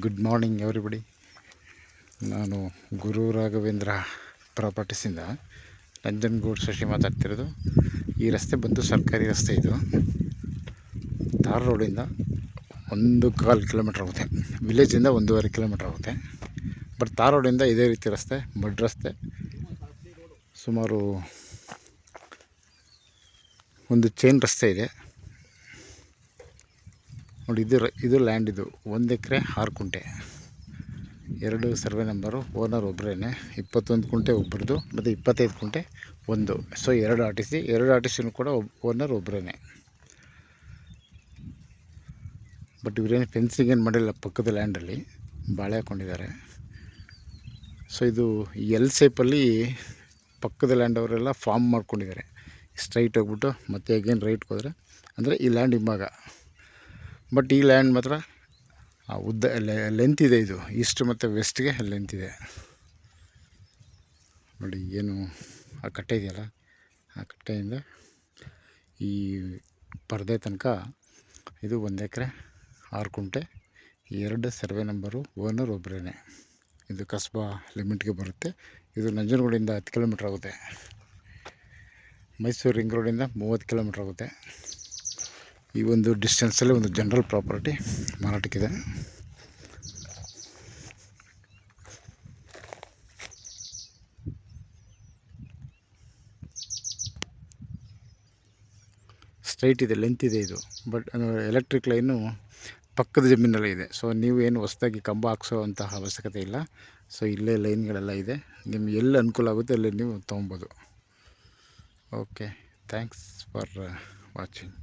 Good morning everybody. ನಾನು ಗುರು ರಾಘವೇಂದ್ರ ಪ್ರಾಪರ್ಟೀಸಿಂದ ನಂಜನಗೂಡು ಶಶಿ ಮಾತಾಡ್ತಿರೋದು. ಈ ರಸ್ತೆ ಬಂದು ಸರ್ಕಾರಿ ರಸ್ತೆ. ಇದು ತಾರ್ ರೋಡಿಂದ 1.25 ಕಿಲೋಮೀಟ್ರ್ ಆಗುತ್ತೆ. ವಿಲೇಜಿಂದ 1.5 ಕಿಲೋಮೀಟ್ರ್ ಆಗುತ್ತೆ. ಬಟ್ ತಾರ್ ರೋಡಿಂದ ಇದೇ ರೀತಿ ರಸ್ತೆ, ಮಡ್ ರಸ್ತೆ. ಸುಮಾರು ಒಂದು ಚೈನ್ ರಸ್ತೆ ಇದೆ ನೋಡಿ. ಇದು ಲ್ಯಾಂಡ್. ಇದು 1 ಎಕರೆ 6 ಕುಂಟೆ, 2 ಸರ್ವೆ ನಂಬರು. ಓನರ್ ಒಬ್ಬರೇ, 21 ಕುಂಟೆ ಒಬ್ಬರದು ಮತ್ತು 25 ಕುಂಟೆ ಒಂದು. ಸೊ 2 ಆರ್ ಟಿ ಸಿನೂ ಕೂಡ ಓನರ್ ಒಬ್ಬರೇ. ಬಟ್ ಇವರೇನು ಫೆನ್ಸಿಂಗ್ ಏನು ಮಾಡಿಲ್ಲ. ಪಕ್ಕದ ಲ್ಯಾಂಡಲ್ಲಿ ಬಾಳೆ ಹಾಕ್ಕೊಂಡಿದ್ದಾರೆ. ಸೊ ಇದು ಎಲ್ ಶೇಪಲ್ಲಿ ಪಕ್ಕದ ಲ್ಯಾಂಡ್ ಅವರೆಲ್ಲ ಫಾರ್ಮ್ ಮಾಡ್ಕೊಂಡಿದ್ದಾರೆ. ಸ್ಟ್ರೈಟ್ ಹೋಗ್ಬಿಟ್ಟು ಮತ್ತೆ ಅಗೇನ್ ರೈಟ್ಗೆ ಹೋದರೆ ಅಂದರೆ ಈ ಲ್ಯಾಂಡ್ ಹಿಂಭಾಗ. ಬಟ್ ಈ ಲ್ಯಾಂಡ್ ಮಾತ್ರ ಉದ್ದ ಲೆಂತ್ ಇದೆ. ಇದು ಈಸ್ಟ್ ಮತ್ತು ವೆಸ್ಟ್ಗೆ ಲೆಂತ್ ಇದೆ ನೋಡಿ. ಏನು ಆ ಕಟ್ಟೆ ಇದೆಯಲ್ಲ, ಆ ಕಟ್ಟೆಯಿಂದ ಈ ಪರದೆ ತನಕ ಇದು 1 ಎಕರೆ 6 ಕುಂಟೆ, 2 ಸರ್ವೆ ನಂಬರು. ಓನರ್ ಒಬ್ಬರೇ. ಇದು ಕಸ್ಬಾ ಲಿಮಿಟ್ಗೆ ಬರುತ್ತೆ. ಇದು ನಂಜನಗೂಡಿಂದ 10 ಕಿಲೋಮೀಟ್ರ್ ಆಗುತ್ತೆ. ಮೈಸೂರು ರಿಂಗ್ ರೋಡಿಂದ 30 ಕಿಲೋಮೀಟ್ರ್ ಆಗುತ್ತೆ. ಈ ಒಂದು ಡಿಸ್ಟೆನ್ಸಲ್ಲಿ ಒಂದು ಜನರಲ್ ಪ್ರಾಪರ್ಟಿ ಮಾರಾಟಕ್ಕಿದೆ. ಸ್ಟ್ರೈಟ್ ಇದೆ, ಲೆಂತ್ ಇದೆ ಇದು. ಬಟ್ ಎಲೆಕ್ಟ್ರಿಕ್ ಲೈನು ಪಕ್ಕದ ಜಮೀನಲ್ಲಿ ಇದೆ. ಸೊ ನೀವು ಏನು ಹೊಸದಾಗಿ ಕಂಬ ಹಾಕ್ಸೋ ಅಂತಹ ಅವಶ್ಯಕತೆ ಇಲ್ಲ. ಸೊ ಇಲ್ಲೇ ಲೈನ್ಗಳೆಲ್ಲ ಇದೆ. ನಿಮ್ಗೆ ಎಲ್ಲಿ ಅನುಕೂಲ ಆಗುತ್ತೆ ಅಲ್ಲಿ ನೀವು ತೊಗೊಬೋದು. Okay, thanks for watching.